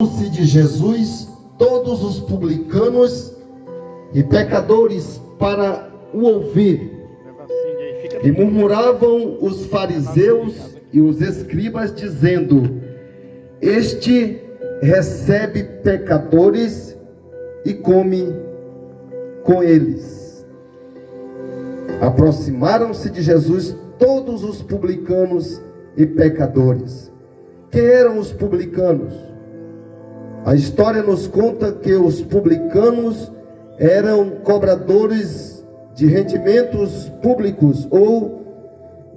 De Jesus, todos os publicanos e pecadores para o ouvir. E murmuravam os fariseus e os escribas, dizendo: Este recebe pecadores e come com eles. Aproximaram-se de Jesus todos os publicanos e pecadores. Quem eram os publicanos? A história nos conta que os publicanos eram cobradores de rendimentos públicos ou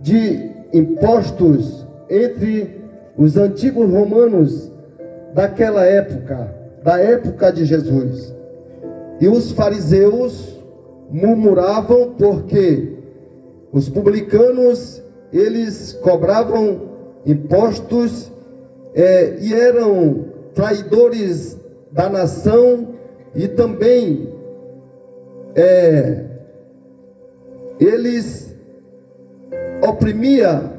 de impostos entre os antigos romanos daquela época, da época de Jesus. E os fariseus murmuravam porque os publicanos, eles cobravam impostos e eram traidores da nação, e também eles oprimiam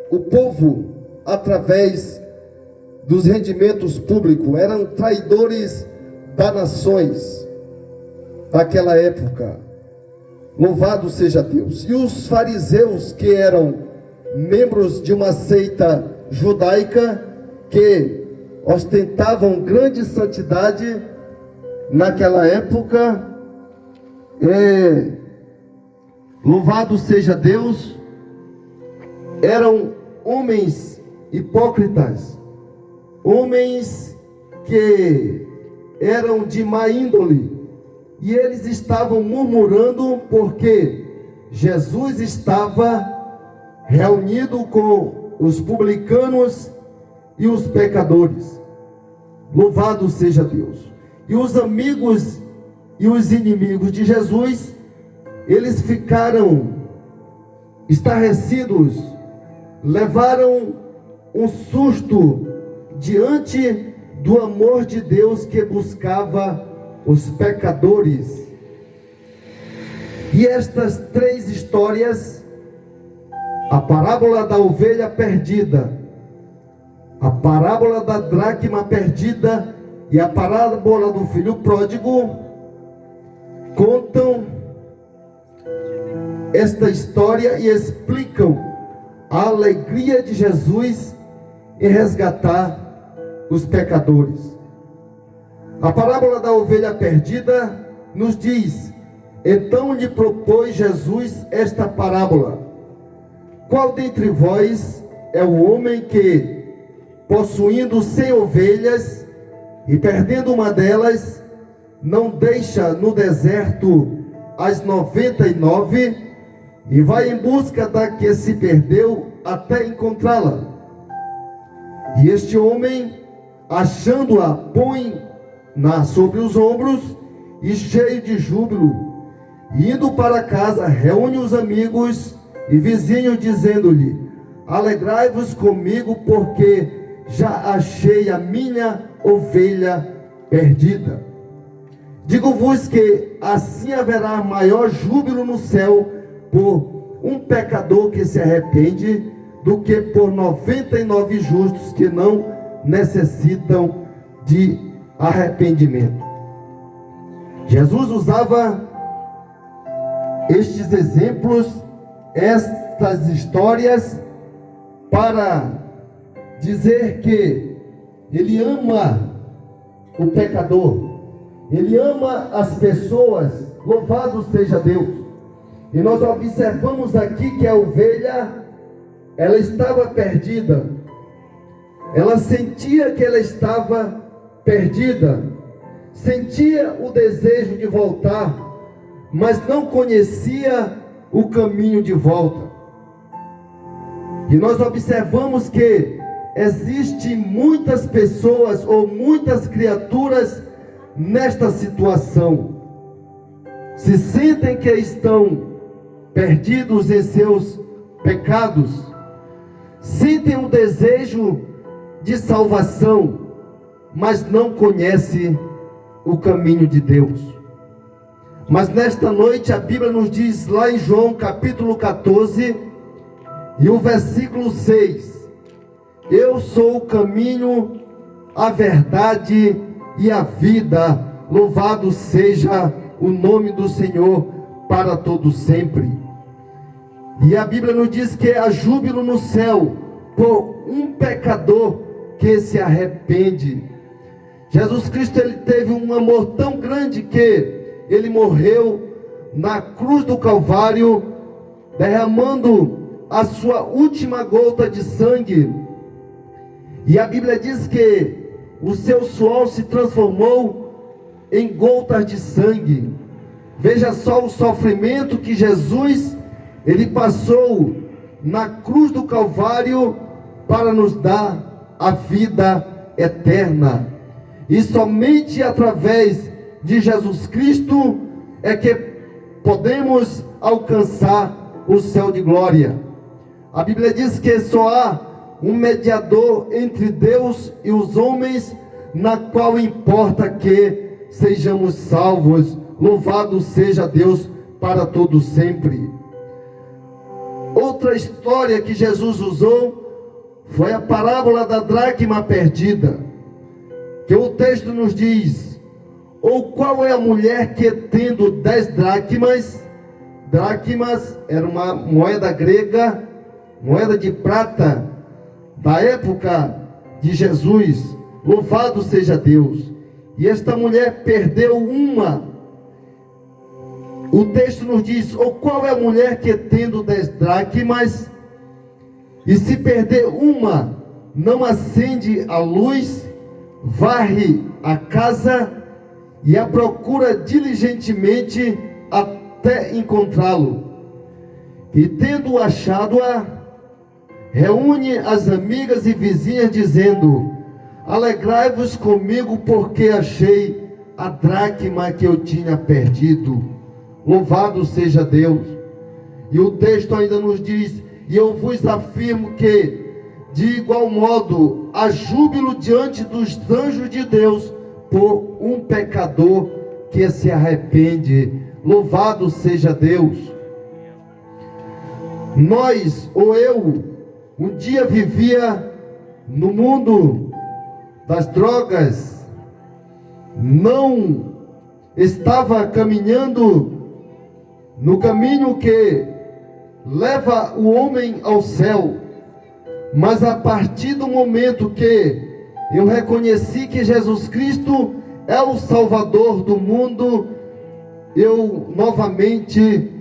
o povo através dos rendimentos públicos. Eram traidores das nações daquela época. Louvado seja Deus. E os fariseus, que eram membros de uma seita judaica, que ostentavam grande santidade naquela época, louvado seja Deus, eram homens hipócritas, homens que eram de má índole, e eles estavam murmurando porque Jesus estava reunido com os publicanos e os pecadores. Louvado seja Deus. E os amigos e os inimigos de Jesus, eles ficaram estarrecidos, levaram um susto diante do amor de Deus que buscava os pecadores. E estas três histórias, a parábola da ovelha perdida, a parábola da dracma perdida e a parábola do filho pródigo, contam esta história e explicam a alegria de Jesus em resgatar os pecadores. A parábola da ovelha perdida nos diz: então lhe propôs Jesus esta parábola: qual dentre vós é o homem que, possuindo 100 ovelhas e perdendo uma delas, não deixa no deserto as 99 e vai em busca da que se perdeu até encontrá-la? E este homem, achando-a, põe-na sobre os ombros e, cheio de júbilo, indo para casa, reúne os amigos e vizinhos, dizendo-lhe: alegrai-vos comigo, porque já achei a minha ovelha perdida. Digo-vos que assim haverá maior júbilo no céu por um pecador que se arrepende, do que por 99 justos que não necessitam de arrependimento. Jesus usava estes exemplos, estas histórias, para dizer que Ele ama o pecador, Ele ama as pessoas. Louvado seja Deus. E nós observamos aqui que a ovelha, ela estava perdida, ela sentia que ela estava perdida, sentia o desejo de voltar, mas não conhecia o caminho de volta. E nós observamos que existem muitas pessoas ou muitas criaturas nesta situação. Se sentem que estão perdidos em seus pecados, sentem um desejo de salvação, mas não conhecem o caminho de Deus. Mas nesta noite a Bíblia nos diz lá em João capítulo 14 e o versículo 6: Eu sou o caminho, a verdade e a vida. Louvado seja o nome do Senhor para todo sempre. E a Bíblia nos diz que há júbilo no céu por um pecador que se arrepende. Jesus Cristo, ele teve um amor tão grande que ele morreu na cruz do Calvário, derramando a sua última gota de sangue. E a Bíblia diz que o seu suor se transformou em gotas de sangue. Veja só o sofrimento que Jesus, ele passou na cruz do Calvário para nos dar a vida eterna. E somente através de Jesus Cristo é que podemos alcançar o céu de glória. A Bíblia diz que só há um mediador entre Deus e os homens, na qual importa que sejamos salvos. Louvado seja Deus para todo sempre. Outra história que Jesus usou foi a parábola da dracma perdida, que o texto nos diz: ou qual é a mulher que, tendo 10 dracmas era uma moeda grega, moeda de prata da época de Jesus, louvado seja Deus, e esta mulher perdeu uma. O texto nos diz: ou qual é a mulher que, tendo 10 dracmas, e se perder uma, não acende a luz, varre a casa e a procura diligentemente até encontrá-lo, e tendo achado-a, reúne as amigas e vizinhas, dizendo: alegrai-vos comigo, porque achei a dracma que eu tinha perdido. Louvado seja Deus. E o texto ainda nos diz: e eu vos afirmo que, de igual modo, há júbilo diante dos anjos de Deus por um pecador que se arrepende. Louvado seja Deus. Nós, ou eu, um dia vivia no mundo das drogas, não estava caminhando no caminho que leva o homem ao céu, mas a partir do momento que eu reconheci que Jesus Cristo é o Salvador do mundo, eu novamente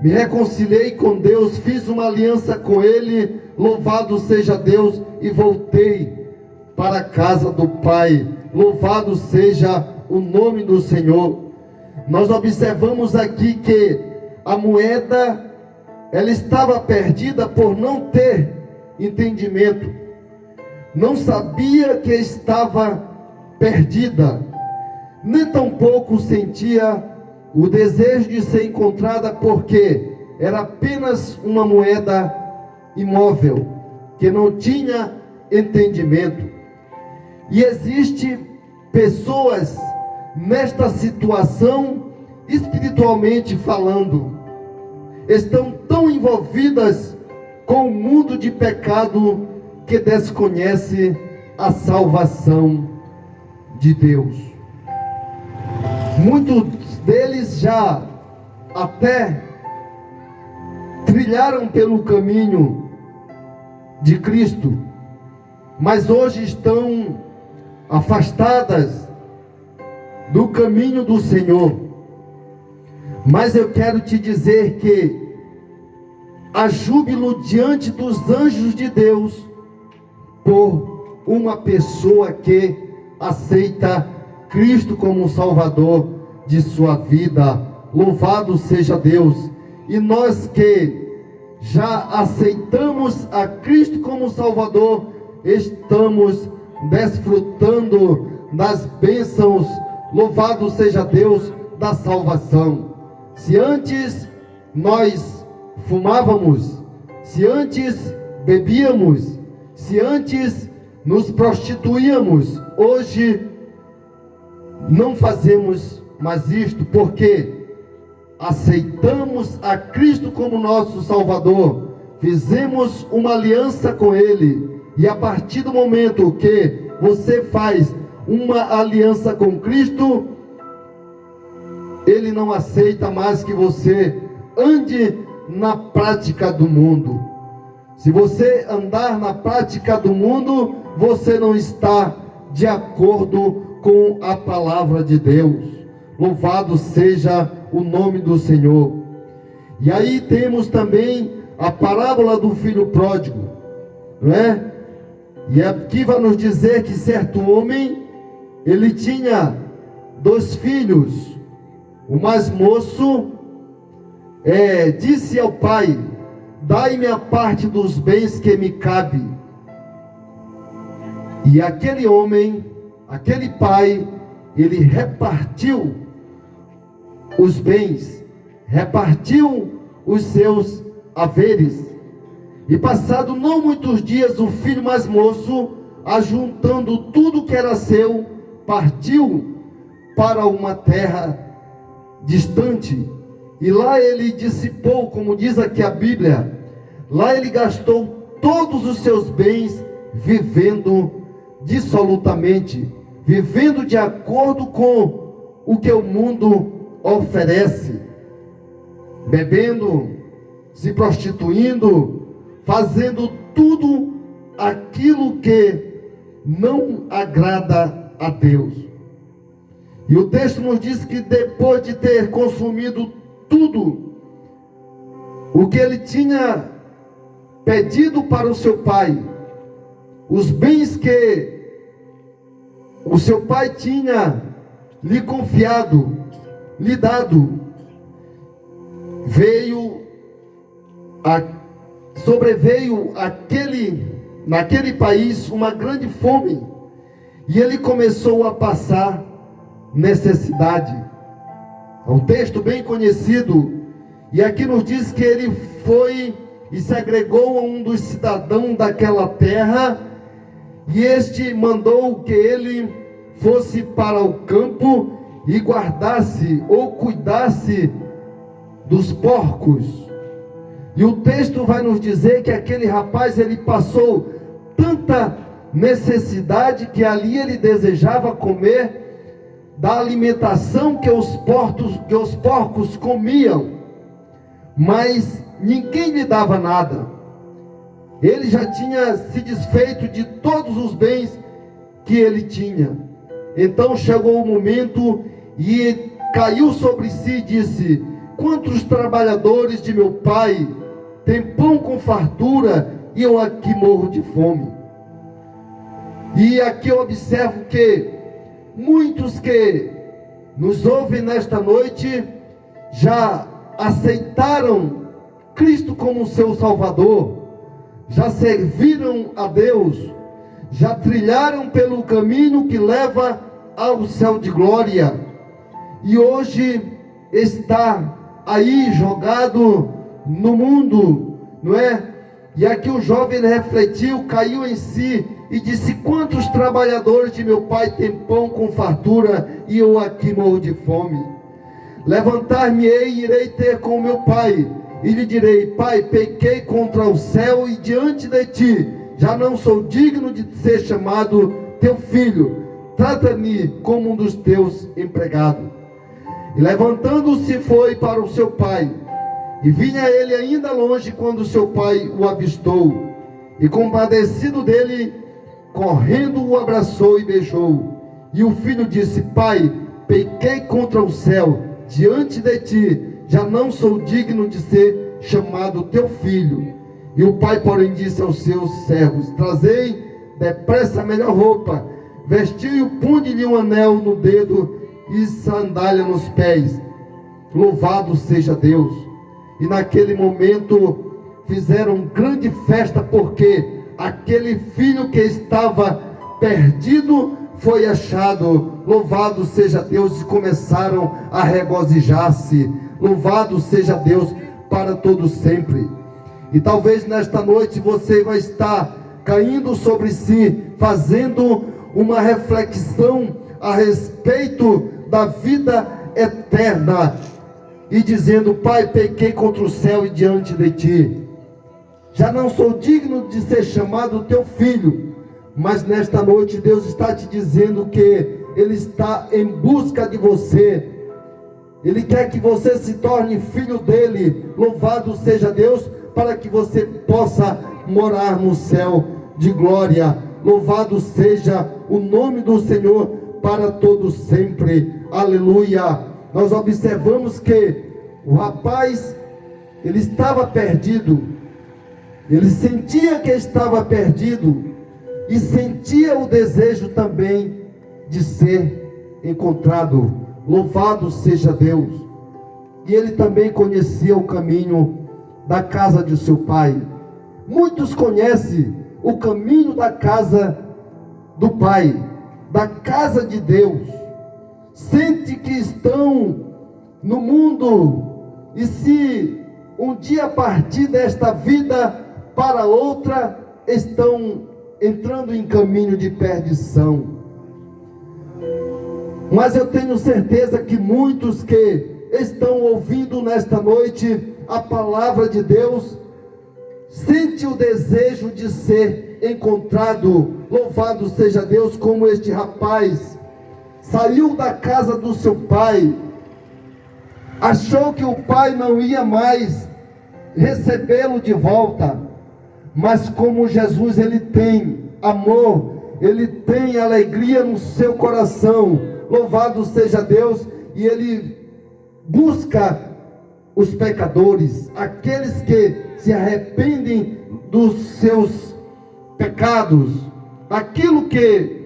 me reconciliei com Deus, fiz uma aliança com Ele, louvado seja Deus, e voltei para a casa do Pai. Louvado seja o nome do Senhor. Nós observamos aqui que a moeda, ela estava perdida por não ter entendimento, não sabia que estava perdida, nem tampouco sentia o desejo de ser encontrada, porque era apenas uma moeda imóvel, que não tinha entendimento. E existe pessoas nesta situação, espiritualmente falando, estão tão envolvidas com o mundo de pecado que desconhece a salvação de Deus. Muitos deles já até trilharam pelo caminho de Cristo, mas hoje estão afastadas do caminho do Senhor. Mas eu quero te dizer que há júbilo diante dos anjos de Deus por uma pessoa que aceita Cristo como Salvador de sua vida. Louvado seja Deus. E nós que já aceitamos a Cristo como Salvador, estamos desfrutando das bênçãos, louvado seja Deus, da salvação. Se antes nós fumávamos, se antes bebíamos, se antes nos prostituíamos, hoje não fazemos mais isto, porque aceitamos a Cristo como nosso Salvador, fizemos uma aliança com Ele, e a partir do momento que você faz uma aliança com Cristo, Ele não aceita mais que você ande na prática do mundo. Se você andar na prática do mundo, você não está de acordo com a palavra de Deus. Louvado seja o nome do Senhor. E aí temos também a parábola do filho pródigo, não é? E aqui vai nos dizer que certo homem, ele tinha 2 filhos. O mais moço disse ao pai: dai-me a parte dos bens que me cabe. E aquele homem, aquele pai, ele repartiu os bens, repartiu os seus haveres. E passado não muitos dias, o filho mais moço, ajuntando tudo que era seu, partiu para uma terra distante. E lá ele dissipou, como diz aqui a Bíblia, lá ele gastou todos os seus bens, vivendo dissolutamente, vivendo de acordo com o que o mundo oferece, bebendo, se prostituindo, fazendo tudo aquilo que não agrada a Deus. E o texto nos diz que depois de ter consumido tudo o que ele tinha pedido para o seu pai, os bens que o seu pai tinha lhe confiado, lhe dado, sobreveio naquele país uma grande fome, e ele começou a passar necessidade. É um texto bem conhecido, e aqui nos diz que ele foi e se agregou a um dos cidadãos daquela terra, e este mandou que ele fosse para o campo e guardasse ou cuidasse dos porcos. E o texto vai nos dizer que aquele rapaz, ele passou tanta necessidade que ali ele desejava comer da alimentação que os porcos comiam, mas ninguém lhe dava nada. Ele já tinha se desfeito de todos os bens que ele tinha. Então chegou o momento e caiu sobre si e disse: quantos trabalhadores de meu pai têm pão com fartura e eu aqui morro de fome? E aqui eu observo que muitos que nos ouvem nesta noite já aceitaram Cristo como seu Salvador, já serviram a Deus, já trilharam pelo caminho que leva ao céu de glória, e hoje está aí jogado no mundo, não é? E aqui o jovem refletiu, caiu em si e disse: quantos trabalhadores de meu pai têm pão com fartura e eu aqui morro de fome? Levantar-me-ei e irei ter com meu pai, e lhe direi: pai, pequei contra o céu e diante de ti, já não sou digno de ser chamado teu filho, trata-me como um dos teus empregados. E levantando-se foi para o seu pai, e vinha ele ainda longe quando seu pai o avistou, e compadecido dele, correndo o abraçou e beijou. E o filho disse: pai, pequei contra o céu, diante de ti, já não sou digno de ser chamado teu filho. E o pai, porém, disse aos seus servos: trazei depressa a melhor roupa, vestiu-o, punde-lhe um anel no dedo e sandália nos pés. Louvado seja Deus. E naquele momento fizeram grande festa, porque aquele filho que estava perdido foi achado. Louvado seja Deus. E começaram a regozijar-se. Louvado seja Deus para todo sempre. E talvez nesta noite você vai estar caindo sobre si, fazendo uma reflexão a respeito da vida eterna, e dizendo: pai, pequei contra o céu e diante de ti, já não sou digno de ser chamado teu filho, Mas nesta noite Deus está te dizendo que Ele está em busca de você. Ele quer que você se torne filho dele. Louvado seja Deus, para que você possa morar no céu de glória. Louvado seja o nome do Senhor para todos sempre. Aleluia. Nós observamos que o rapaz, ele estava perdido. Ele sentia que estava perdido e sentia o desejo também de ser encontrado. Louvado seja Deus. E ele também conhecia o caminho da casa de seu pai. Muitos conhecem o caminho da casa do Pai, da casa de Deus. Sente que estão no mundo, e se um dia partir desta vida para outra, estão entrando em caminho de perdição. Mas eu tenho certeza que muitos que estão ouvindo nesta noite a palavra de Deus, sente o desejo de ser encontrado. Louvado seja Deus, como este rapaz saiu da casa do seu pai, achou que o pai não ia mais recebê-lo de volta, mas como Jesus, ele tem amor, ele tem alegria no seu coração. Louvado seja Deus, e ele busca os pecadores, aqueles que se arrependem dos seus pecados, aquilo que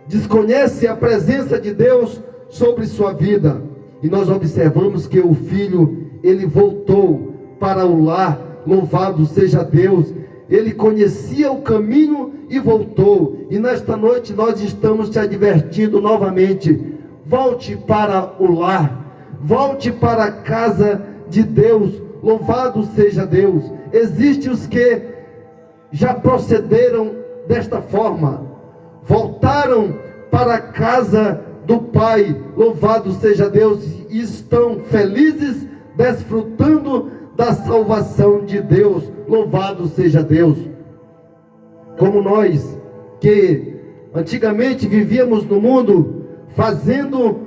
desconhece a presença de Deus sobre sua vida. E nós observamos que o filho, ele voltou para o lar. Louvado seja Deus. Ele conhecia o caminho e voltou. E nesta noite nós estamos te advertindo novamente: volte para o lar, volte para a casa de Deus. Louvado seja Deus. Existem os que já procederam desta forma, voltaram para a casa do Pai. Louvado seja Deus, e estão felizes, desfrutando da salvação de Deus. Louvado seja Deus. Como nós que antigamente vivíamos no mundo fazendo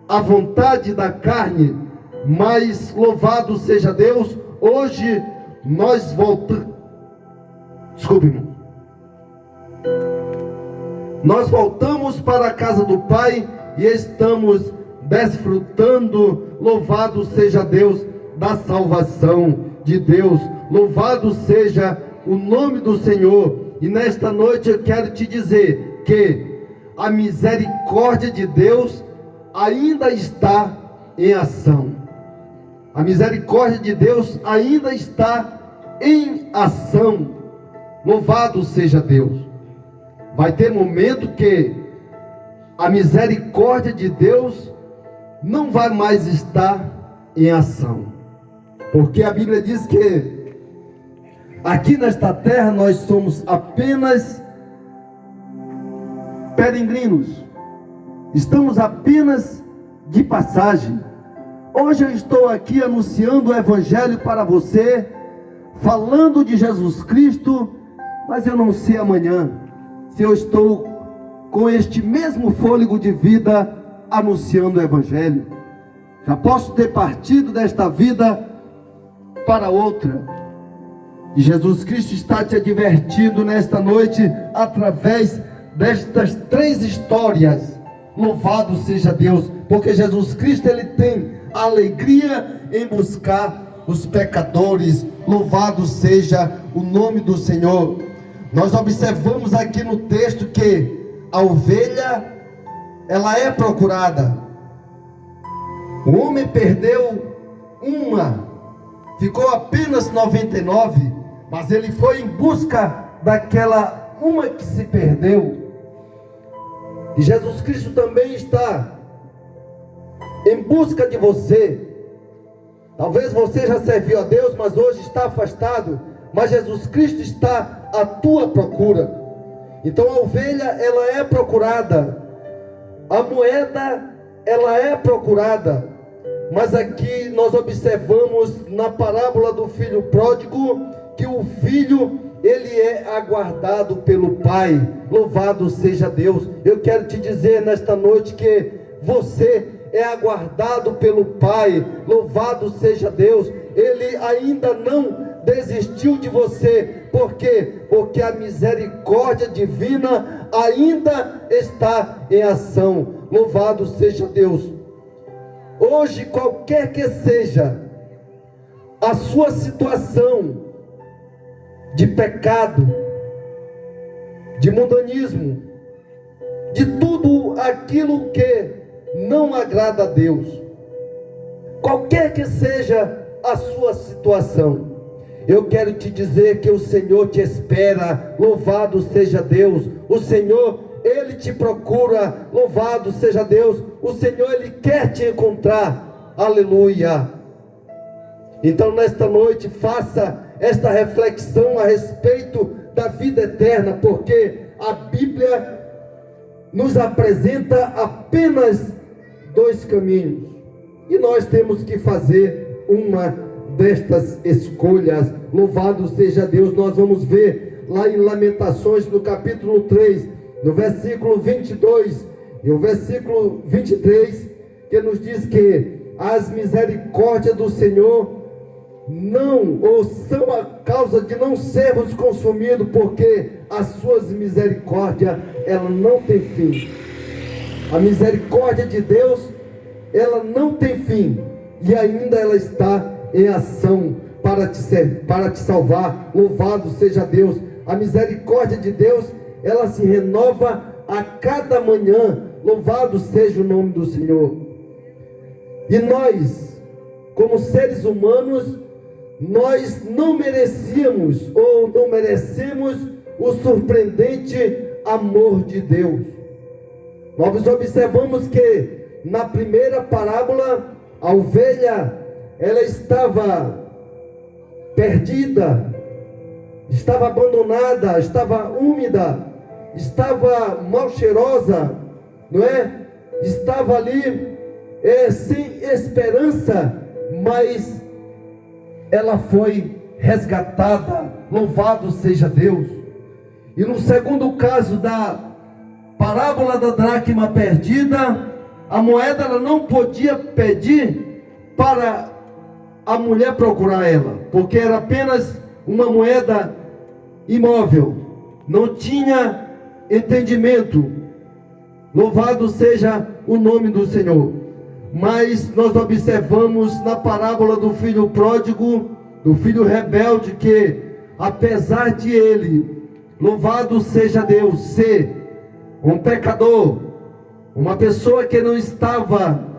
a vontade da carne, mas louvado seja Deus, hoje nós voltamos. Desculpe-me. Nós voltamos para a casa do Pai e estamos desfrutando, louvado seja Deus, da salvação de Deus. Louvado seja o nome do Senhor. E nesta noite eu quero te dizer que a misericórdia de Deus ainda está em ação. A misericórdia de Deus ainda está em ação. Louvado seja Deus. Vai ter momento que a misericórdia de Deus não vai mais estar em ação, porque a Bíblia diz que aqui nesta terra nós somos apenas peregrinos, estamos apenas de passagem. Hoje eu estou aqui anunciando o Evangelho para você, falando de Jesus Cristo, mas eu não sei amanhã se eu estou com este mesmo fôlego de vida anunciando o Evangelho. Já posso ter partido desta vida para outra. E Jesus Cristo está te advertindo nesta noite através destas 3 histórias. Louvado seja Deus, porque Jesus Cristo, ele tem alegria em buscar os pecadores. Louvado seja o nome do Senhor. Nós observamos aqui no texto que a ovelha, ela é procurada. O homem perdeu uma, ficou apenas 99, mas ele foi em busca daquela uma que se perdeu. E Jesus Cristo também está em busca de você. Talvez você já serviu a Deus, mas hoje está afastado, mas Jesus Cristo está à tua procura. Então a ovelha, ela é procurada, a moeda, ela é procurada. Mas aqui nós observamos na parábola do filho pródigo que o filho, ele é aguardado pelo Pai. Louvado seja Deus. Eu quero te dizer nesta noite que você é aguardado pelo Pai. Louvado seja Deus. Ele ainda não desistiu de você. Por quê? Porque a misericórdia divina ainda está em ação. Louvado seja Deus. Hoje, qualquer que seja a sua situação de pecado, de mundanismo, de tudo aquilo que não agrada a Deus, qualquer que seja a sua situação, eu quero te dizer que o Senhor te espera. Louvado seja Deus. O Senhor, Ele te procura. Louvado seja Deus. O Senhor, Ele quer te encontrar. Aleluia. Então nesta noite faça esta reflexão a respeito da vida eterna, porque a Bíblia nos apresenta apenas dois caminhos, e nós temos que fazer uma destas escolhas. Louvado seja Deus. Nós vamos ver lá em Lamentações, no capítulo 3, no versículo 22 e o versículo 23, que nos diz que as misericórdias do Senhor não, ou são a causa de não sermos consumidos, porque as suas misericórdias, ela não tem fim. A misericórdia de Deus, ela não tem fim, e ainda ela está em ação para te salvar. Louvado seja Deus. A misericórdia de Deus, ela se renova a cada manhã. Louvado seja o nome do Senhor. E nós, como seres humanos, nós não merecíamos ou não merecemos o surpreendente amor de Deus. Nós observamos que na primeira parábola, a ovelha, ela estava perdida, estava abandonada, estava úmida, estava mal cheirosa, não é? Estava ali sem esperança, mas ela foi resgatada. Louvado seja Deus. E no segundo caso da parábola da dracma perdida, a moeda ela não podia pedir para a mulher procurar ela, porque era apenas uma moeda imóvel, não tinha entendimento. Louvado seja o nome do Senhor. Mas nós observamos na parábola do filho pródigo, do filho rebelde, que apesar de ele, louvado seja Deus, ser um pecador, uma pessoa que não estava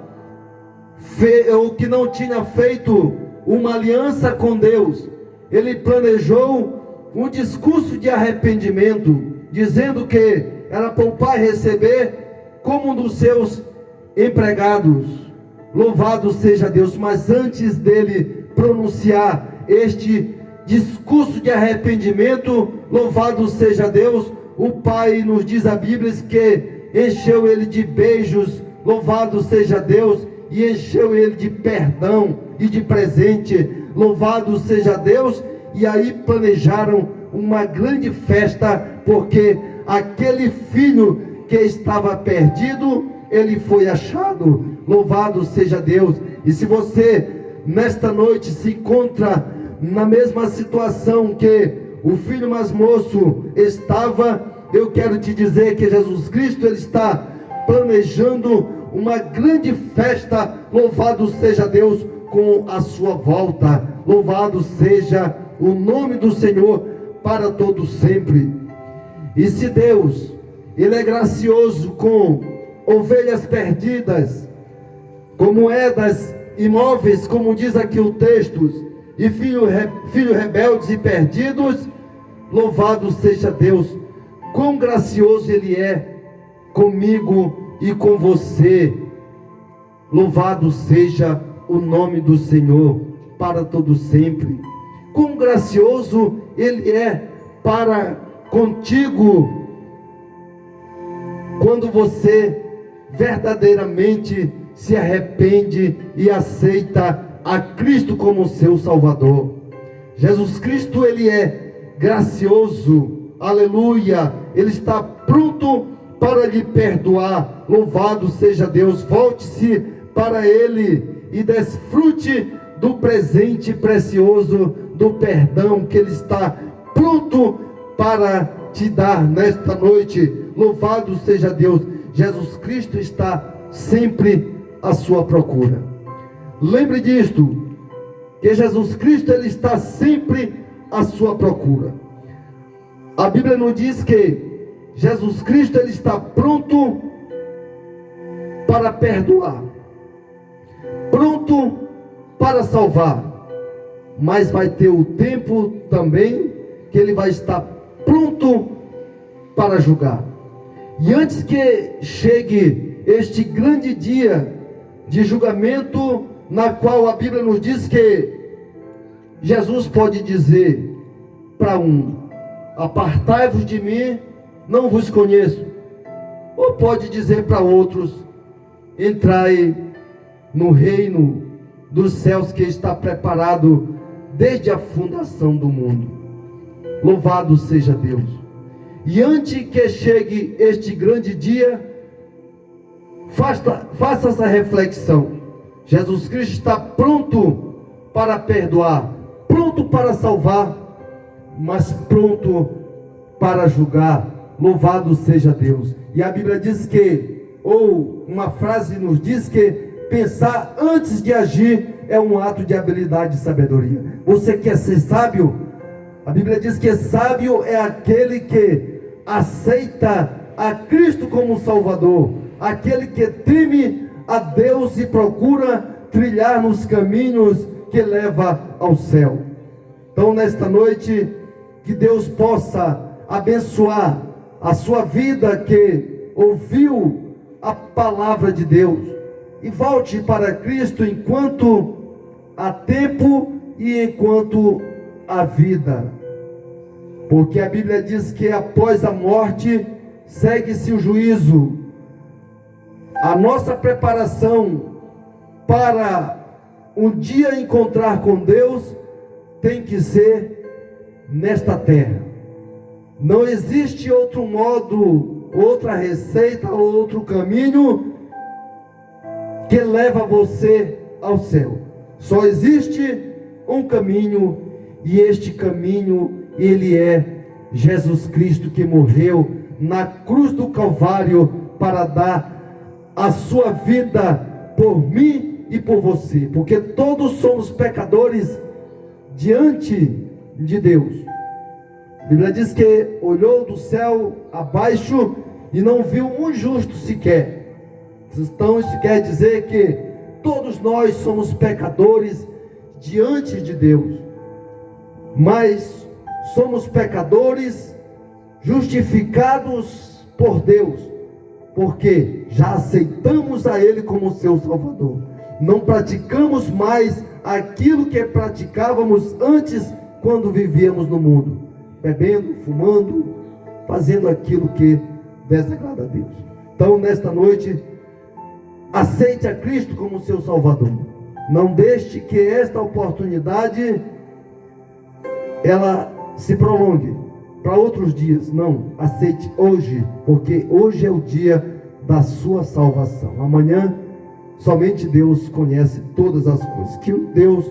ou que não tinha feito uma aliança com Deus, ele planejou um discurso de arrependimento, dizendo que era para o pai receber como um dos seus empregados. Louvado seja Deus. Mas antes dele pronunciar este discurso de arrependimento, louvado seja Deus, o pai, nos diz a Bíblia, que encheu ele de beijos. Louvado seja Deus. E encheu ele de perdão e de presente. Louvado seja Deus. E aí planejaram uma grande festa, porque aquele filho que estava perdido, ele foi achado. Louvado seja Deus. E se você nesta noite se encontra na mesma situação que o filho mais moço estava, eu quero te dizer que Jesus Cristo, ele está planejando uma grande festa. Louvado seja Deus com a sua volta. Louvado seja o nome do Senhor para todo sempre. E se Deus, ele é gracioso com ovelhas perdidas, com moedas imóveis, como diz aqui o texto, e filhos rebeldes e perdidos, louvado seja Deus, quão gracioso ele é comigo e com você. Louvado seja o nome do Senhor para todo sempre. Quão gracioso ele é para contigo, quando você verdadeiramente se arrepende e aceita a Cristo como seu Salvador. Jesus Cristo, ele é gracioso, aleluia, Ele está pronto para lhe perdoar. Louvado seja Deus. Volte-se para Ele e desfrute do presente precioso do perdão que Ele está pronto para te dar nesta noite. Louvado seja Deus. Jesus Cristo está sempre à sua procura. Lembre disto, que Jesus Cristo, Ele está sempre à sua procura. A Bíblia nos diz que Jesus Cristo, Ele está pronto para perdoar, pronto para salvar, mas vai ter o tempo também que Ele vai estar pronto para julgar. E antes que chegue este grande dia de julgamento, na qual a Bíblia nos diz que Jesus pode dizer para um: apartai-vos de mim, não vos conheço. Ou pode dizer para outros: entrai no reino dos céus que está preparado desde a fundação do mundo. Louvado seja Deus. E antes que chegue este grande dia, faça essa reflexão. Jesus Cristo está pronto para perdoar, pronto para salvar, mas pronto para julgar. Louvado seja Deus. E a Bíblia diz que, ou uma frase nos diz que pensar antes de agir é um ato de habilidade e sabedoria. Você quer ser sábio? A Bíblia diz que sábio é aquele que aceita a Cristo como Salvador, aquele que teme a Deus e procura trilhar nos caminhos que leva ao céu. Então, nesta noite, que Deus possa abençoar a sua vida que ouviu a palavra de Deus, e volte para Cristo enquanto há tempo e enquanto há vida, porque a Bíblia diz que após a morte segue-se o juízo. A nossa preparação para um dia encontrar com Deus tem que ser nesta terra. Não existe outro modo, outra receita, outro caminho que leva você ao céu. Só existe um caminho, e este caminho, ele é Jesus Cristo, que morreu na cruz do Calvário para dar a sua vida por mim e por você, porque todos somos pecadores diante de Deus. A Bíblia diz que olhou do céu abaixo e não viu um justo sequer. Então isso quer dizer que todos nós somos pecadores diante de Deus, mas somos pecadores justificados por Deus, porque já aceitamos a Ele como seu Salvador. Não praticamos mais aquilo que praticávamos antes, quando vivíamos no mundo, bebendo, fumando, fazendo aquilo que desagrada a Deus. Então, nesta noite, aceite a Cristo como seu Salvador. Não deixe que esta oportunidade ela se prolongue para outros dias. Não, aceite hoje, porque hoje é o dia da sua salvação. Amanhã somente Deus conhece todas as coisas. Que Deus,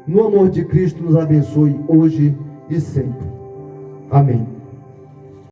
no amor de Cristo, nos abençoe hoje e sempre. Amém.